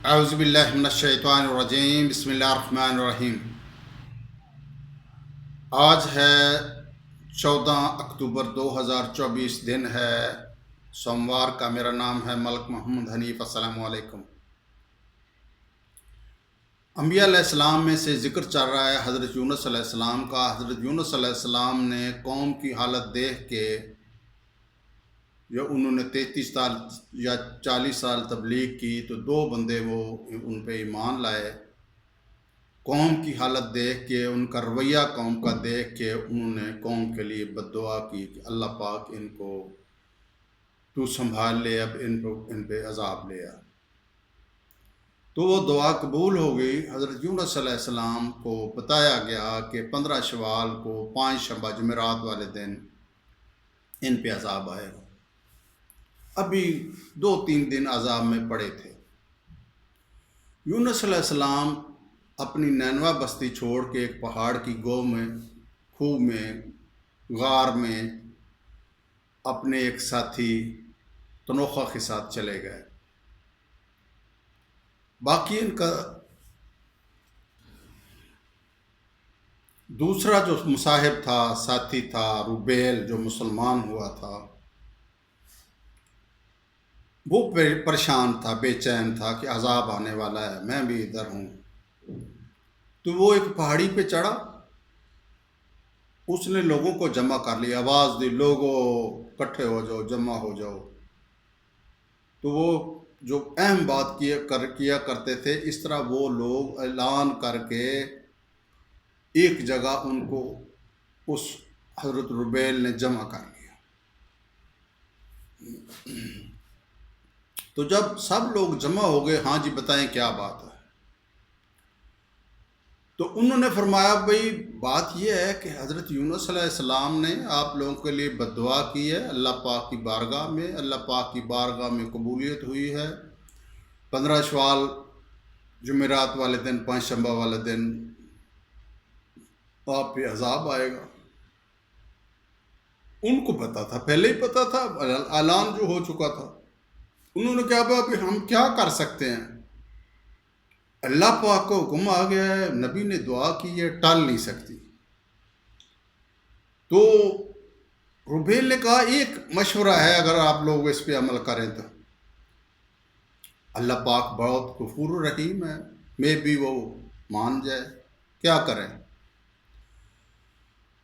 اعوذ باللہ من الشیطان الرجیم، بسم اللہ الرحمن الرحیم۔ آج ہے 14 اکتوبر 2024، دن ہے سوموار کا۔ میرا نام ہے ملک محمد حنیف۔ السلام علیکم۔ انبیاء علیہ السلام میں سے ذکر چل رہا ہے حضرت یونس علیہ السلام کا۔ حضرت یونس علیہ السلام نے قوم کی حالت دیکھ کے، جو انہوں نے 33 سال یا 40 سال تبلیغ کی، تو 2 بندے وہ ان پہ ایمان لائے۔ قوم کی حالت دیکھ کے، ان کا رویہ قوم کا دیکھ کے، انہوں نے قوم کے لیے بد دعا کی کہ اللہ پاک ان کو تو سنبھال لے، اب ان پہ عذاب لے آ۔ تو وہ دعا قبول ہو گئی۔ حضرت یونس علیہ السلام کو بتایا گیا کہ 15 شوال کو 5 شنبہ جمعرات والے دن ان پہ عذاب آئے گا۔ ابھی 2-3 دن عذاب میں پڑے تھے۔ یونس علیہ السلام اپنی نینوا بستی چھوڑ کے ایک پہاڑ کی گو میں، خوہ میں، غار میں اپنے ایک ساتھی تنوخہ کے ساتھ چلے گئے۔ باقی ان کا دوسرا جو مصاحب تھا، ساتھی تھا، روبیل، جو مسلمان ہوا تھا، وہ پریشان تھا، بے چین تھا کہ عذاب آنے والا ہے، میں بھی ادھر ہوں۔ تو وہ ایک پہاڑی پہ چڑھا، اس نے لوگوں کو جمع کر لیا، آواز دی، لوگوں اکٹھے ہو جاؤ، جمع ہو جاؤ۔ تو وہ جو اہم بات کیا کرتے تھے، اس طرح وہ لوگ اعلان کر کے ایک جگہ ان کو اس حضرت ربیل نے جمع کر لیا۔ تو جب سب لوگ جمع ہو گئے، ہاں جی بتائیں کیا بات ہے؟ تو انہوں نے فرمایا بھئی بات یہ ہے کہ حضرت یونس علیہ السلام نے آپ لوگوں کے لیے بد دعا کی ہے، اللہ پاک کی بارگاہ میں، اللہ پاک کی بارگاہ میں قبولیت ہوئی ہے۔ 15 شوال جمعرات والے دن، 5 شنبہ والے دن آپ پہ عذاب آئے گا۔ ان کو پتا تھا، پہلے ہی پتا تھا، اعلان جو ہو چکا تھا۔ انہوں نے کہا کہ ہم کیا کر سکتے ہیں، اللہ پاک کو حکم آ گیا ہے، نبی نے دعا کی ہے، ٹال نہیں سکتی۔ تو ربیل نے کہا ایک مشورہ ہے، اگر آپ لوگ اس پہ عمل کریں تو اللہ پاک بہت غفور رحیم ہے، میں بھی وہ مان جائے، کیا کریں؟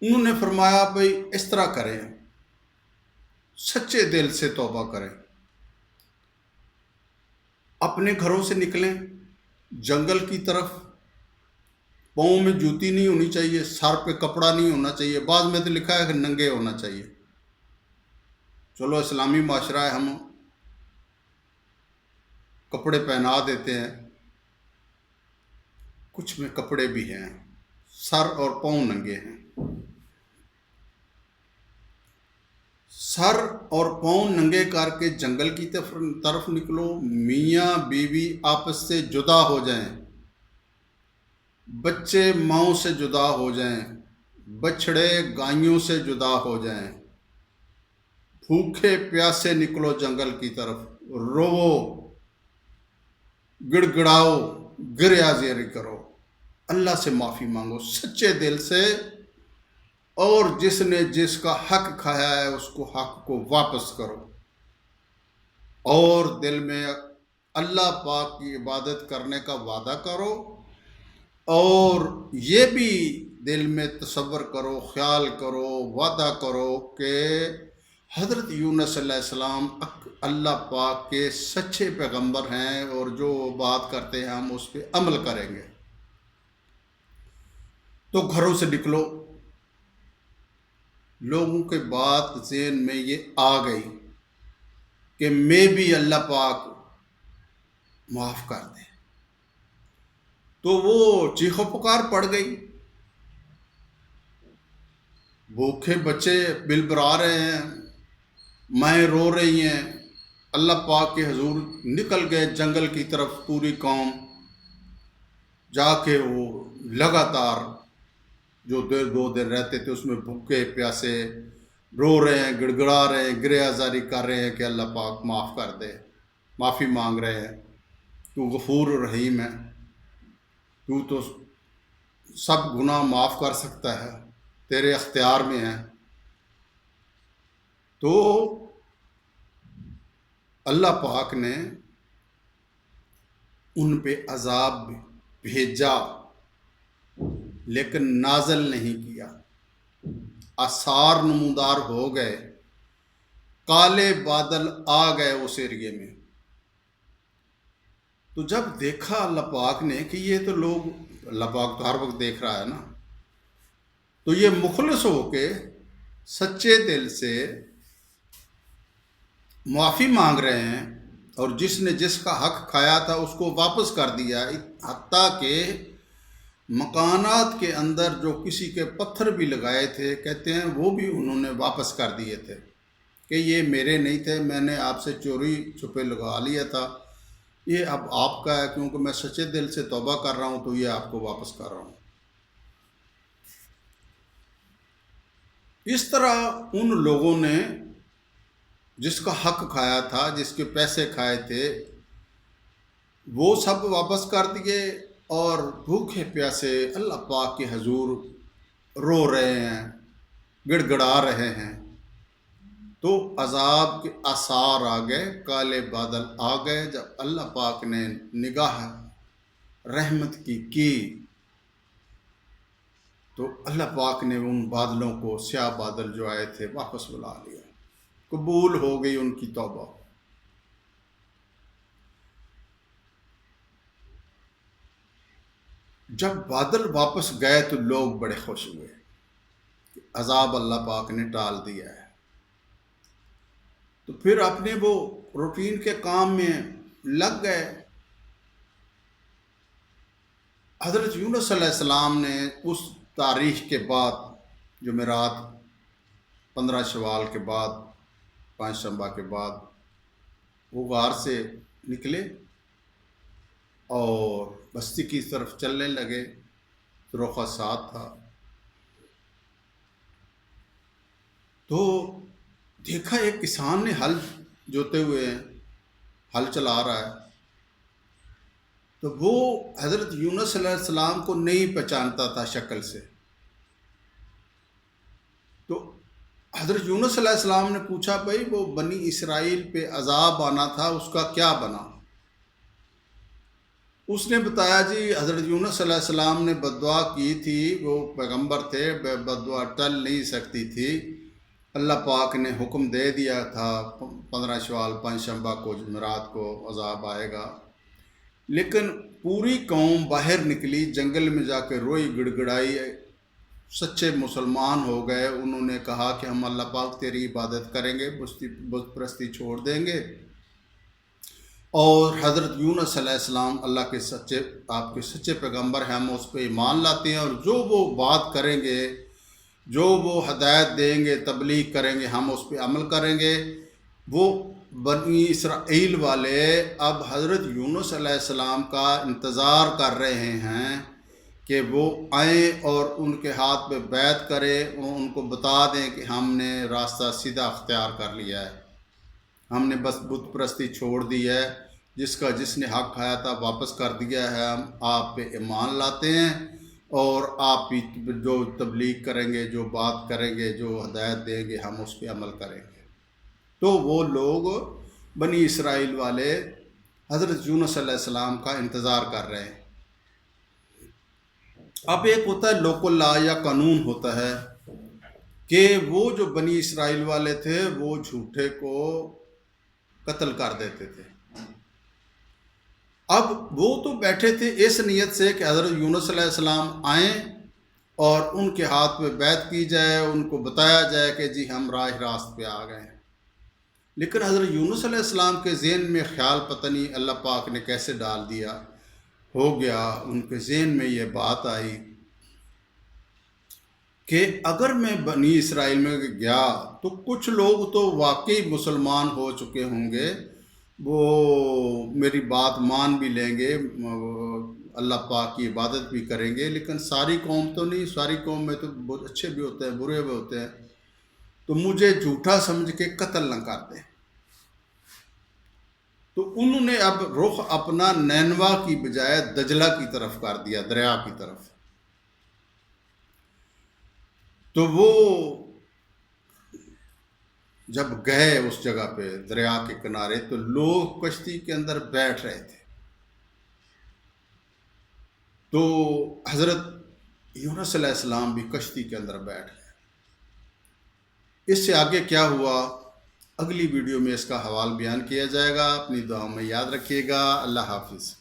انہوں نے فرمایا بھئی اس طرح کریں، سچے دل سے توبہ کریں، اپنے گھروں سے نکلیں، جنگل کی طرف، پاؤں میں جوتی نہیں ہونی چاہیے، سر پہ کپڑا نہیں ہونا چاہیے، بعض میں تو لکھا ہے کہ ننگے ہونا چاہیے۔ چلو اسلامی معاشرہ ہے، ہم کپڑے پہنا دیتے ہیں، کچھ میں کپڑے بھی ہیں، سر اور پاؤں ننگے ہیں۔ سر اور پاؤں ننگے کر کے جنگل کی طرف نکلو، میاں بیوی آپس سے جدا ہو جائیں، بچے ماؤں سے جدا ہو جائیں، بچھڑے گائیوں سے جدا ہو جائیں، بھوکے پیاسے نکلو جنگل کی طرف، رو، گڑ گڑاؤ، گریہ زیری کرو، اللہ سے معافی مانگو سچے دل سے، اور جس نے جس کا حق کھایا ہے اس کو حق کو واپس کرو، اور دل میں اللہ پاک کی عبادت کرنے کا وعدہ کرو، اور یہ بھی دل میں تصور کرو، خیال کرو، وعدہ کرو کہ حضرت یونس علیہ السلام اللہ پاک کے سچے پیغمبر ہیں، اور جو بات کرتے ہیں ہم اس پہ عمل کریں گے۔ تو گھروں سے نکلو۔ لوگوں کے بات ذہن میں یہ آ گئی کہ میں بھی اللہ پاک معاف کر دے، تو وہ چیخو پکار پڑ گئی، بھوکے بچے بلبلا رہے ہیں، مائیں رو رہی ہیں، اللہ پاک کے حضور نکل گئے جنگل کی طرف، پوری قوم جا کے وہ لگاتار جو 2 دن رہتے تھے اس میں بھوکے پیاسے رو رہے ہیں، گڑ گڑا رہے ہیں، گریہ زاری کر رہے ہیں کہ اللہ پاک معاف کر دے، معافی مانگ رہے ہیں۔ تو غفور رحیم ہے، تو سب گناہ معاف کر سکتا ہے، تیرے اختیار میں ہے۔ تو اللہ پاک نے ان پہ عذاب بھیجا لیکن نازل نہیں کیا، آثار نمودار ہو گئے، کالے بادل آ گئے اس ایریے میں۔ تو جب دیکھا اللہ پاک نے کہ یہ تو لوگ، اللہ پاک تو ہر وقت دیکھ رہا ہے نا، تو یہ مخلص ہو کے سچے دل سے معافی مانگ رہے ہیں، اور جس نے جس کا حق کھایا تھا اس کو واپس کر دیا، حتیٰ کہ مکانات کے اندر جو کسی کے پتھر بھی لگائے تھے، کہتے ہیں وہ بھی انہوں نے واپس کر دیے تھے کہ یہ میرے نہیں تھے، میں نے آپ سے چوری چھپے لگا لیا تھا، یہ اب آپ کا ہے، کیونکہ میں سچے دل سے توبہ کر رہا ہوں تو یہ آپ کو واپس کر رہا ہوں۔ اس طرح ان لوگوں نے جس کا حق کھایا تھا، جس کے پیسے کھائے تھے، وہ سب واپس کر دیے، اور بھوکے پیاسے اللہ پاک کے حضور رو رہے ہیں، گڑ گڑا رہے ہیں۔ تو عذاب کے آثار آ گئے، کالے بادل آ گئے۔ جب اللہ پاک نے نگاہ رحمت کی تو اللہ پاک نے ان بادلوں کو، سیاہ بادل جو آئے تھے، واپس بلا لیا، قبول ہو گئی ان کی توبہ۔ جب بادل واپس گئے تو لوگ بڑے خوش ہوئے کہ عذاب اللہ پاک نے ٹال دیا ہے۔ تو پھر اپنے وہ روٹین کے کام میں لگ گئے۔ حضرت یونس علیہ السلام نے اس تاریخ کے بعد، جمعرات 15 شوال کے بعد، 5 شنبہ کے بعد، وہ غار سے نکلے اور بستی کی طرف چلنے لگے۔ ذروخا ساتھ تھا۔ تو دیکھا ایک کسان نے ہل جوتے ہوئے ہیں، ہل چلا رہا ہے۔ تو وہ حضرت یونس علیہ السلام کو نہیں پہچانتا تھا شکل سے۔ تو حضرت یونس علیہ السلام نے پوچھا، بھائی وہ بنی اسرائیل پہ عذاب آنا تھا، اس کا کیا بنا؟ اس نے بتایا، جی حضرت یونس علیہ السلام نے بددعا کی تھی، وہ پیغمبر تھے، بددعا ٹل نہیں سکتی تھی، اللہ پاک نے حکم دے دیا تھا 15 شوال 5 شنبہ کو، جمعرات کو عذاب آئے گا، لیکن پوری قوم باہر نکلی، جنگل میں جا کے روئی گڑ گڑائی، سچے مسلمان ہو گئے۔ انہوں نے کہا کہ ہم اللہ پاک تیری عبادت کریں گے، بت پرستی چھوڑ دیں گے، اور حضرت یونس علیہ السلام اللہ کے سچے، آپ کے سچے پیغمبر ہیں، ہم اس پہ ایمان لاتے ہیں، اور جو وہ بات کریں گے، جو وہ ہدایت دیں گے، تبلیغ کریں گے، ہم اس پہ عمل کریں گے۔ وہ بنی اسرائیل والے اب حضرت یونس علیہ السلام کا انتظار کر رہے ہیں کہ وہ آئیں اور ان کے ہاتھ پہ بیعت کرے، ان کو بتا دیں کہ ہم نے راستہ سیدھا اختیار کر لیا ہے، ہم نے بس بت پرستی چھوڑ دی ہے، جس نے حق کھایا تھا واپس کر دیا ہے، ہم آپ پہ ایمان لاتے ہیں، اور آپ بھی جو تبلیغ کریں گے، جو بات کریں گے، جو ہدایت دیں گے، ہم اس پہ عمل کریں گے۔ تو وہ لوگ بنی اسرائیل والے حضرت یونس علیہ السلام کا انتظار کر رہے ہیں۔ اب ایک ہوتا ہے لوکل لا، یا قانون ہوتا ہے کہ وہ جو بنی اسرائیل والے تھے وہ جھوٹے کو قتل کر دیتے تھے۔ اب وہ تو بیٹھے تھے اس نیت سے کہ حضرت یونس علیہ السلام آئیں اور ان کے ہاتھ پہ بیعت کی جائے، ان کو بتایا جائے کہ جی ہم راہ راست پہ آ گئے ہیں۔ لیکن حضرت یونس علیہ السلام کے ذہن میں خیال، پتہ نہیں اللہ پاک نے کیسے ڈال دیا، ہو گیا ان کے ذہن میں یہ بات آئی کہ اگر میں بنی اسرائیل میں گیا تو کچھ لوگ تو واقعی مسلمان ہو چکے ہوں گے، وہ میری بات مان بھی لیں گے، اللہ پاک کی عبادت بھی کریں گے، لیکن ساری قوم تو نہیں، ساری قوم میں تو بہت اچھے بھی ہوتے ہیں، برے بھی ہوتے ہیں، تو مجھے جھوٹا سمجھ کے قتل نہ کر دیں۔ تو انہوں نے اب رخ اپنا نینوا کی بجائے دجلہ کی طرف کر دیا، دریا کی طرف۔ تو وہ جب گئے اس جگہ پہ دریا کے کنارے، تو لوگ کشتی کے اندر بیٹھ رہے تھے۔ تو حضرت یونس علیہ السلام بھی کشتی کے اندر بیٹھ گئے۔ اس سے آگے کیا ہوا اگلی ویڈیو میں اس کا حوال بیان کیا جائے گا۔ اپنی دعاؤں میں یاد رکھیے گا۔ اللہ حافظ۔